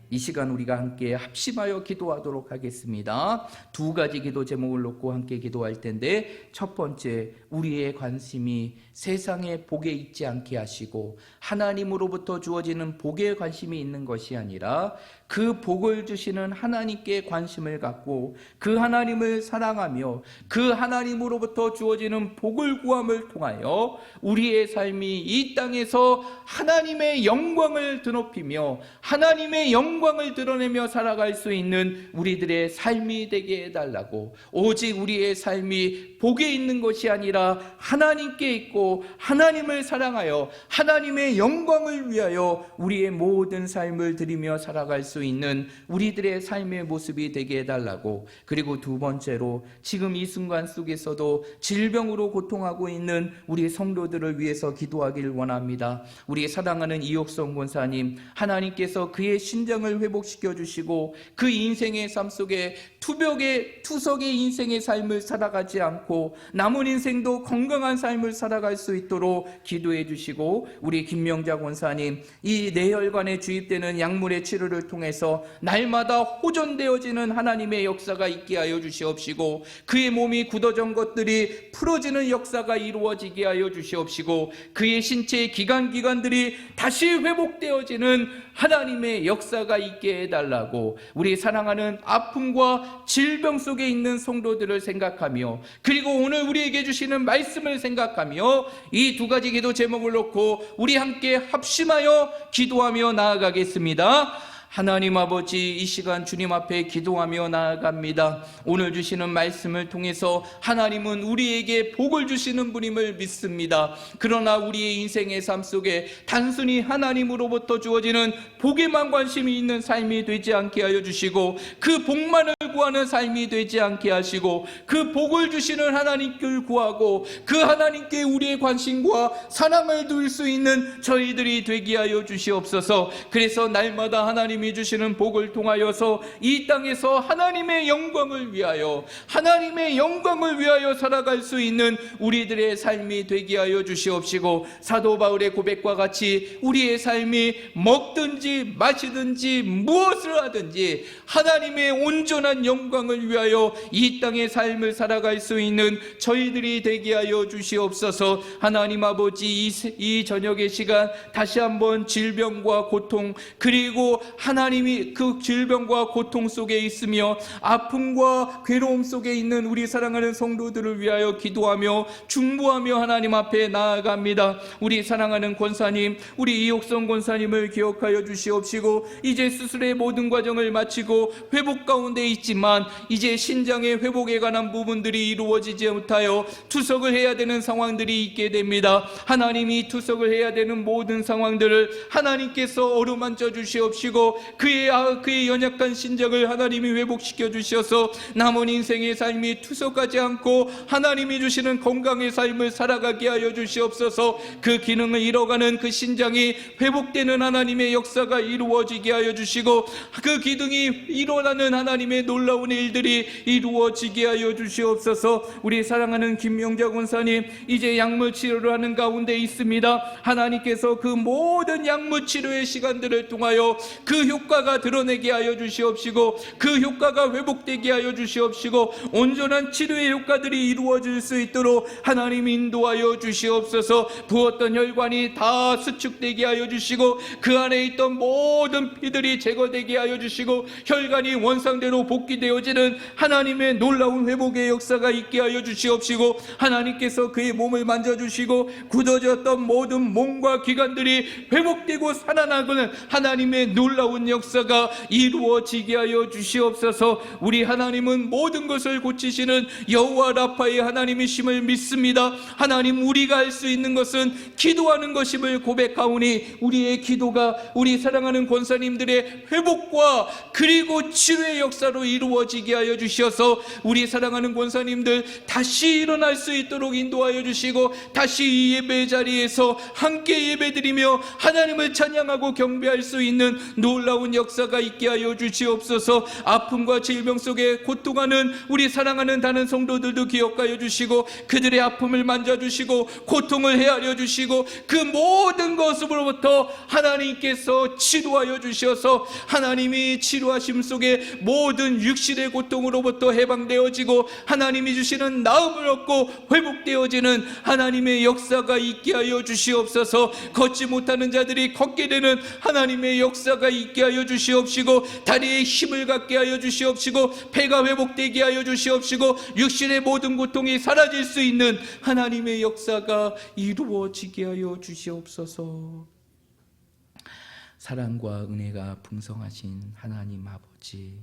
이 시간 우리가 함께 합심하여 기도하도록 하겠습니다. 두 가지 기도 제목을 놓고 함께 기도할 텐데, 첫 번째, 우리의 관심이 세상의 복에 있지 않게 하시고 하나님으로부터 주어지는 복에 관심이 있는 것이 아니라 그 복을 주시는 하나님께 관심을 갖고 그 하나님을 사랑하며 그 하나님으로부터 주어지는 복을 구함을 통하여 우리의 삶이 이 땅에서 하나님의 영광을 드높이며 하나님의 영광을 드러내며 살아갈 수 있는 우리들의 삶이 되게 해달라고, 오직 우리의 삶이 복에 있는 것이 아니라 하나님께 있고 하나님을 사랑하여 하나님의 영광을 위하여 우리의 모든 삶을 드리며 살아갈 수 있는 우리들의 삶의 모습이 되게 해달라고, 그리고 두 번째로 지금 이 순간 속에서도 질병으로 고통하고 있는 우리 성도들을 위해서 기도하길 원합니다. 우리 사랑하는 이옥성 권사님, 하나님께서 그의 신장을 회복시켜 주시고 그 인생의 삶 속에 투석의 인생의 삶을 살아가지 않고 남은 인생도 건강한 삶을 살아갈 수 있도록 기도해 주시고, 우리 김명자 권사님, 이 뇌혈관에 주입되는 약물의 치료를 통해서 날마다 호전되어지는 하나님의 역사가 있게 하여 주시옵시고, 그의 몸이 굳어진 것들이 풀어지는 역사가 이루어지게 하여 주시옵시고, 그의 신체의 기관들이 다시 회복되어지는 하나님의 역사가 있게 해달라고, 우리 사랑하는 아픔과 질병 속에 있는 성도들을 생각하며, 그리고 오늘 우리에게 주시는 말씀을 생각하며 이 두 가지 기도 제목을 놓고 우리 함께 합심하여 기도하며 나아가겠습니다. 하나님 아버지, 이 시간 주님 앞에 기도하며 나아갑니다. 오늘 주시는 말씀을 통해서 하나님은 우리에게 복을 주시는 분임을 믿습니다. 그러나 우리의 인생의 삶 속에 단순히 하나님으로부터 주어지는 복에만 관심이 있는 삶이 되지 않게 하여 주시고, 그 복만을 구하는 삶이 되지 않게 하시고, 그 복을 주시는 하나님을 구하고 그 하나님께 우리의 관심과 사랑을 둘 수 있는 저희들이 되게 하여 주시옵소서. 그래서 날마다 하나님이 주시는 복을 통하여서 이 땅에서 하나님의 영광을 위하여 살아갈 수 있는 우리들의 삶이 되게 하여 주시옵시고, 사도 바울의 고백과 같이 우리의 삶이 먹든지 마시든지 무엇을 하든지 하나님의 온전한 놀라운 영광을 위하여 이 땅의 삶을 살아갈 수 있는 저희들이 되게 하여 주시옵소서. 하나님 아버지, 이 저녁의 시간 다시 한번 질병과 고통, 그리고 하나님이 그 질병과 고통 속에 있으며 아픔과 괴로움 속에 있는 우리 사랑하는 성도들을 위하여 기도하며 중보하며 하나님 앞에 나아갑니다. 우리 사랑하는 권사님, 우리 이옥성 권사님을 기억하여 주시옵시고, 이제 수술의 모든 과정을 마치고 회복 가운데 있지만 이제 신장의 회복에 관한 부분들이 이루어지지 못하여 투석을 해야 되는 상황들이 있게 됩니다. 하나님이 투석을 해야 되는 모든 상황들을 하나님께서 어루만져 주시옵시고, 그의 연약한 신장을 하나님이 회복시켜 주셔서 남은 인생의 삶이 투석하지 않고 하나님이 주시는 건강의 삶을 살아가게 하여 주시옵소서. 그 기능을 잃어가는 그 신장이 회복되는 하나님의 역사가 이루어지게 하여 주시고, 그 기둥이 일어나는 하나님의 놀라운 일들이 이루어지게 하여 주시옵소서. 우리 사랑하는 김명자 권사님, 이제 약물 치료를 하는 가운데 있습니다. 하나님께서 그 모든 약물 치료의 시간들을 통하여 그 효과가 드러내게 하여 주시옵시고, 그 효과가 회복되게 하여 주시옵시고, 온전한 치료의 효과들이 이루어질 수 있도록 하나님 인도하여 주시옵소서. 부었던 혈관이 다 수축되게 하여 주시고, 그 안에 있던 모든 피들이 제거되게 하여 주시고, 혈관이 원상대로 복귀되어지는 하나님의 놀라운 회복의 역사가 있게 하여 주시옵시고, 하나님께서 그의 몸을 만져주시고 굳어졌던 모든 몸과 기관들이 회복되고 살아나는 하나님의 놀라운 역사가 이루어지게 하여 주시옵소서. 우리 하나님은 모든 것을 고치시는 여호와 라파의 하나님이심을 믿습니다. 하나님, 우리가 할 수 있는 것은 기도하는 것임을 고백하오니, 우리의 기도가 우리 사랑하는 권사님들의 회복과 그리고 치유의 역사로 이루어지게 하여 주셔서 우리 사랑하는 권사님들 다시 일어날 수 있도록 인도하여 주시고, 다시 이 예배 자리에서 함께 예배드리며 하나님을 찬양하고 경배할 수 있는 놀라운 역사가 있게 하여 주시옵소서. 아픔과 질병 속에 고통하는 우리 사랑하는 다른 성도들도 기억하여 주시고, 그들의 아픔을 만져주시고 고통을 헤아려 주시고, 그 모든 것으로부터 하나님께서 치료하여 주셔서 하나님이 치료하심 속에 모든 육신의 고통으로부터 해방되어지고 하나님이 주시는 나음을 얻고 회복되어지는 하나님의 역사가 있게 하여 주시옵소서. 걷지 못하는 자들이 걷게 되는 하나님의 역사가 있게 하여 주시옵시고, 다리에 힘을 갖게 하여 주시옵시고, 폐가 회복되게 하여 주시옵시고, 육신의 모든 고통이 사라질 수 있는 하나님의 역사가 이루어지게 하여 주시옵소서. 사랑과 은혜가 풍성하신 하나님 아버지,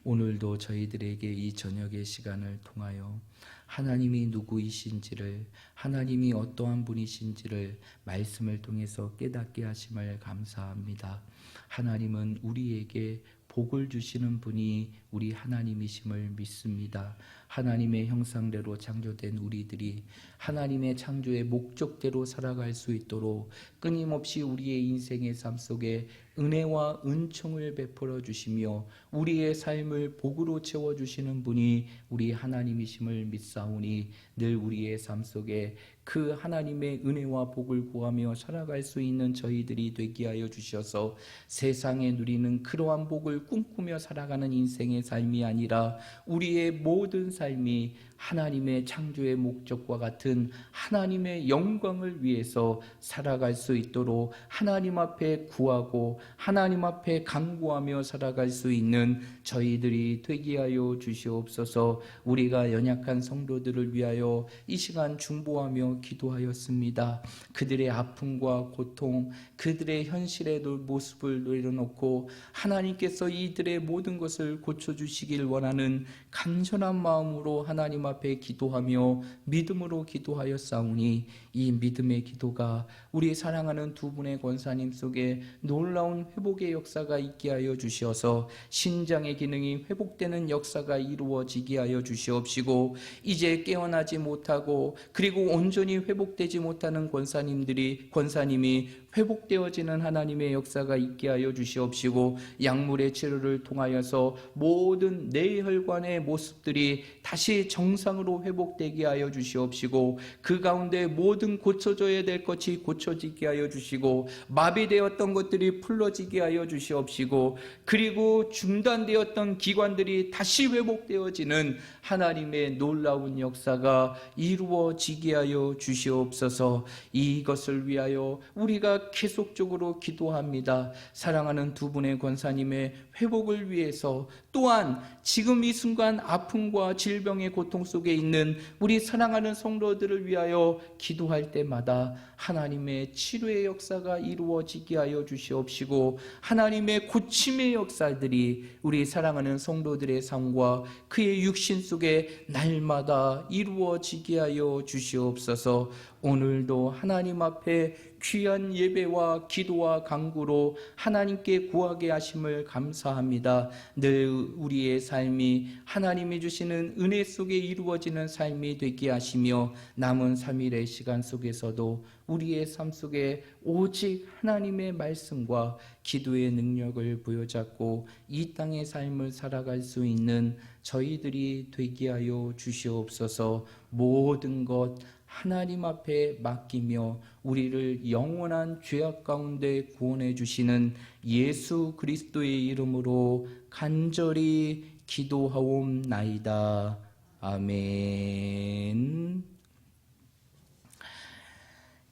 오늘도 저희들에게 이 저녁의 시간을 통하여 하나님이 누구이신지를, 하나님이 어떠한 분이신지를 말씀을 통해서 깨닫게 하심을 감사합니다. 하나님은 우리에게 복을 주시는 분이 우리 하나님이심을 믿습니다. 하나님의 형상대로 창조된 우리들이 하나님의 창조의 목적대로 살아갈 수 있도록 끊임없이 우리의 인생의 삶 속에 은혜와 은총을 베풀어 주시며 우리의 삶을 복으로 채워주시는 분이 우리 하나님이심을 믿사오니, 늘 우리의 삶 속에 그 하나님의 은혜와 복을 구하며 살아갈 수 있는 저희들이 되게 하여 주셔서 세상에 누리는 그러한 복을 꿈꾸며 살아가는 인생의 삶이 아니라 우리의 모든 삶이 하나님의 창조의 목적과 같은 하나님의 영광을 위해서 살아갈 수 있도록 하나님 앞에 구하고 하나님 앞에 간구하며 살아갈 수 있는 저희들이 되게 하여 주시옵소서. 우리가 연약한 성도들을 위하여 이 시간 중보하며 기도하였습니다. 그들의 아픔과 고통, 그들의 현실의 모습을 내려놓고 하나님께서 이들의 모든 것을 고쳐주시길 원하는 간절한 마음으로 하나님 앞에 기도하며 믿음으로 기도하였사오니, 이 믿음의 기도가 우리 사랑하는 두 분의 권사님 속에 놀라운 회복의 역사가 있게 하여 주시어서 신장의 기능이 회복되는 역사가 이루어지게 하여 주시옵시고, 이제 깨어나지 못하고 그리고 온전히 회복되지 못하는 권사님이 회복되어지는 하나님의 역사가 있게 하여 주시옵시고, 약물의 치료를 통하여서 모든 뇌혈관의 모습들이 다시 정상 정상으로 회복되게 하여 주시옵시고 그 가운데 모든 고쳐져야 될 것이 고쳐지게 하여 주시고 마비되었던 것들이 풀어지게 하여 주시옵시고 그리고 중단되었던 기관들이 다시 회복되어지는 하나님의 놀라운 역사가 이루어지게 하여 주시옵소서. 이것을 위하여 우리가 계속적으로 기도합니다. 사랑하는 두 분의 권사님의 회복을 위해서 또한 지금 이 순간 아픔과 질병의 고통 속에 있는 우리 사랑하는 성도들을 위하여 기도할 때마다 하나님의 치료의 역사가 이루어지게 하여 주시옵시고 하나님의 고침의 역사들이 우리 사랑하는 성도들의 삶과 그의 육신 속에 날마다 이루어지게 하여 주시옵소서. 오늘도 하나님 앞에 귀한 예배와 기도와 간구로 하나님께 구하게 하심을 감사합니다. 늘 우리의 삶이 하나님이 주시는 은혜 속에 이루어지는 삶이 되게 하시며 남은 3일의 시간 속에서도 우리의 삶 속에 오직 하나님의 말씀과 기도의 능력을 부여잡고 이 땅의 삶을 살아갈 수 있는 저희들이 되게 하여 주시옵소서. 모든 것 하나님 앞에 맡기며 우리를 영원한 죄악 가운데 구원해 주시는 예수 그리스도의 이름으로 간절히 기도하옵나이다. 아멘.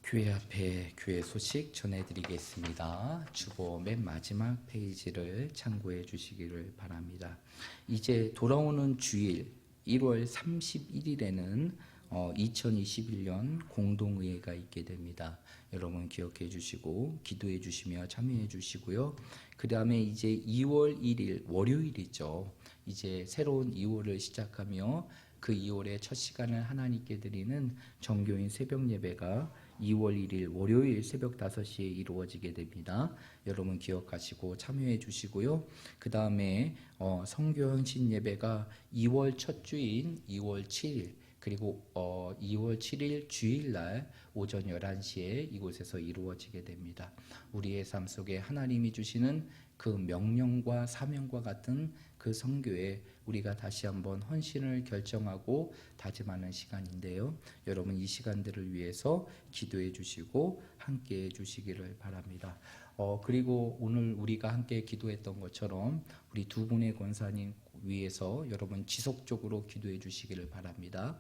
교회 앞에 교회 소식 전해드리겠습니다. 주보 맨 마지막 페이지를 참고해 주시기를 바랍니다. 이제 돌아오는 주일 1월 31일에는 2021년 공동의회가 있게 됩니다. 여러분 기억해 주시고 기도해 주시며 참여해 주시고요. 그 다음에 이제 2월 1일 월요일이죠. 이제 새로운 2월을 시작하며 그 2월의 첫 시간을 하나님께 드리는 정교인 새벽 예배가 2월 1일 월요일 새벽 5시에 이루어지게 됩니다. 여러분 기억하시고 참여해 주시고요. 그 다음에 성교헌신 예배가 2월 첫 주인 2월 7일 그리고 2월 7일 주일날 오전 11시에 이곳에서 이루어지게 됩니다. 우리의 삶 속에 하나님이 주시는 그 명령과 사명과 같은 그 선교에 우리가 다시 한번 헌신을 결정하고 다짐하는 시간인데요. 여러분 이 시간들을 위해서 기도해 주시고 함께 해 주시기를 바랍니다. 그리고 오늘 우리가 함께 기도했던 것처럼 우리 두 분의 권사님 위해서 여러분 지속적으로 기도해 주시기를 바랍니다.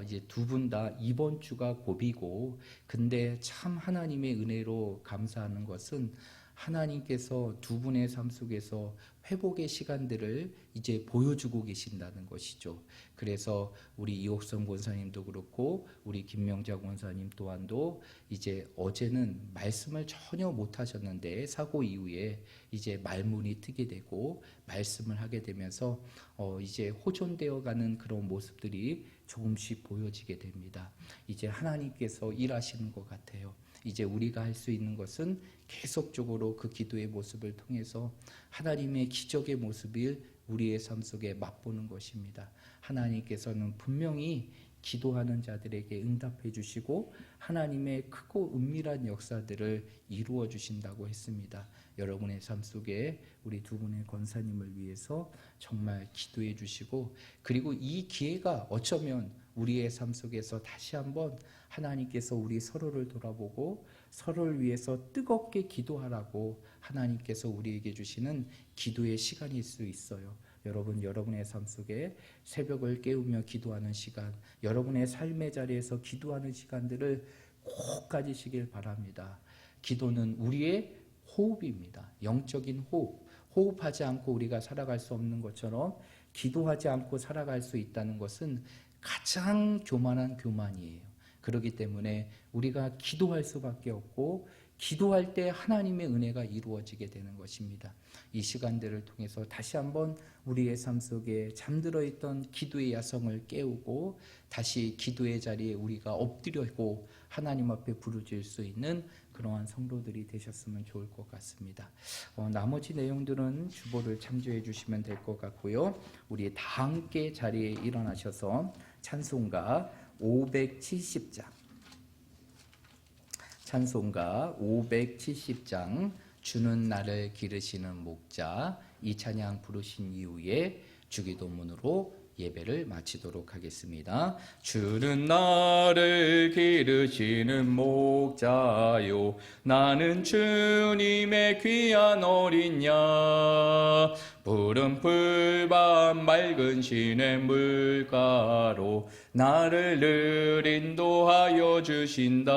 이제 두 분 다 이번 주가 고비고 근데 참 하나님의 은혜로 감사하는 것은 하나님께서 두 분의 삶 속에서 회복의 시간들을 이제 보여주고 계신다는 것이죠. 그래서 우리 이옥성 권사님도 그렇고 우리 김명자 권사님 또한도 이제 어제는 말씀을 전혀 못 하셨는데 사고 이후에 이제 말문이 트게 되고 말씀을 하게 되면서 이제 호전되어 가는 그런 모습들이 조금씩 보여지게 됩니다. 이제 하나님께서 일하시는 것 같아요. 이제 우리가 할 수 있는 것은 계속적으로 그 기도의 모습을 통해서 하나님의 기적의 모습을 우리의 삶 속에 맛보는 것입니다. 하나님께서는 분명히 기도하는 자들에게 응답해 주시고 하나님의 크고 은밀한 역사들을 이루어 주신다고 했습니다. 여러분의 삶 속에 우리 두 분의 권사님을 위해서 정말 기도해 주시고 그리고 이 기회가 어쩌면 우리의 삶 속에서 다시 한번 하나님께서 우리 서로를 돌아보고 서로를 위해서 뜨겁게 기도하라고 하나님께서 우리에게 주시는 기도의 시간일 수 있어요. 여러분, 여러분의 삶 속에 새벽을 깨우며 기도하는 시간, 여러분의 삶의 자리에서 기도하는 시간들을 꼭 가지시길 바랍니다. 기도는 우리의 호흡입니다. 영적인 호흡. 호흡하지 않고 우리가 살아갈 수 없는 것처럼 기도하지 않고 살아갈 수 있다는 것은 가장 교만한 교만이에요. 그렇기 때문에 우리가 기도할 수밖에 없고 기도할 때 하나님의 은혜가 이루어지게 되는 것입니다. 이 시간들을 통해서 다시 한번 우리의 삶 속에 잠들어 있던 기도의 야성을 깨우고 다시 기도의 자리에 우리가 엎드려고 하나님 앞에 부르짖을 수 있는 그러한 성도들이 되셨으면 좋을 것 같습니다. 나머지 내용들은 주보를 참조해 주시면 될 것 같고요. 우리 다 함께 자리에 일어나셔서 찬송가 570장 찬송가 570장 주는 나를 기르시는 목자 이 찬양 부르신 이후에 주기도문으로 예배를 마치도록 하겠습니다. 주는 나를 기르시는 목자요 나는 주님의 귀한 어린 양 푸른 풀밭 맑은 시냇물가로 나를 늘 인도하여 주신다.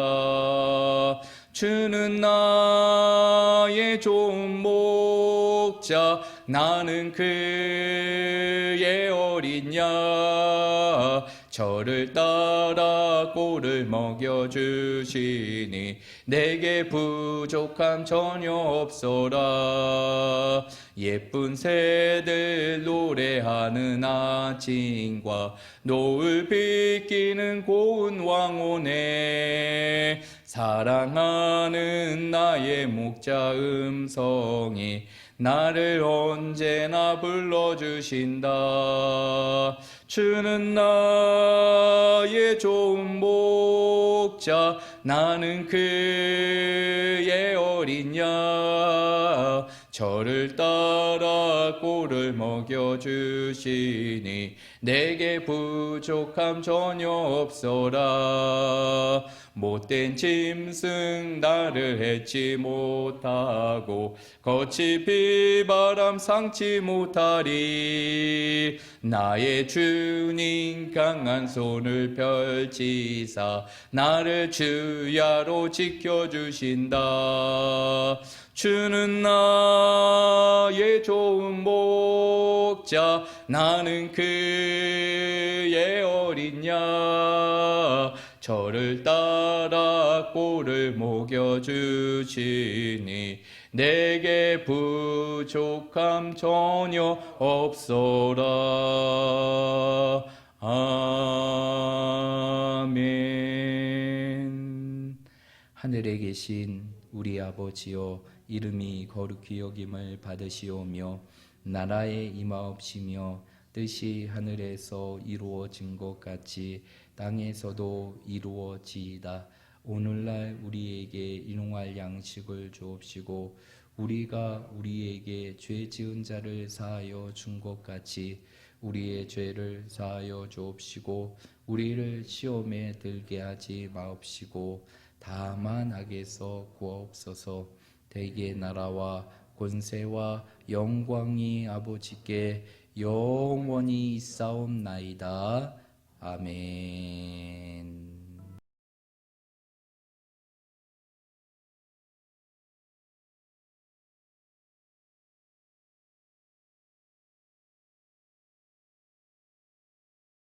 주는 나의 좋은 목자 나는 그의 어린 양 저를 따라 꼴을 먹여주시니 내게 부족함 전혀 없어라. 예쁜 새들 노래하는 아침과 노을 비끼는 고운 왕오네 사랑하는 나의 목자 음성이 나를 언제나 불러주신다. 주는 나의 좋은 목자 나는 그의 어린 양 저를 따라 꼴을 먹여주시니 내게 부족함 전혀 없어라. 못된 짐승 나를 해치 못하고 거친 비바람 상치 못하리. 나의 주님 강한 손을 펼치사 나를 주야로 지켜주신다. 주는 나의 좋은 목자 나는 그의 어린 양 저를 따라 꼴을 먹여주시니 내게 부족함 전혀 없어라. 아멘. 하늘에 계신 우리 아버지여 이름이 거룩히 여김을 받으시오며 나라에 임하옵시며 뜻이 하늘에서 이루어진 것 같이 땅에서도 이루어지이다. 오늘날 우리에게 일용할 양식을 주옵시고 우리가 우리에게 죄 지은 자를 사하여 준 것 같이 우리의 죄를 사하여 주옵시고 우리를 시험에 들게 하지 마옵시고 다만 악에서 구하옵소서. 대개 나라와 권세와 영광이 아버지께 영원히 있사옵나이다. 아멘.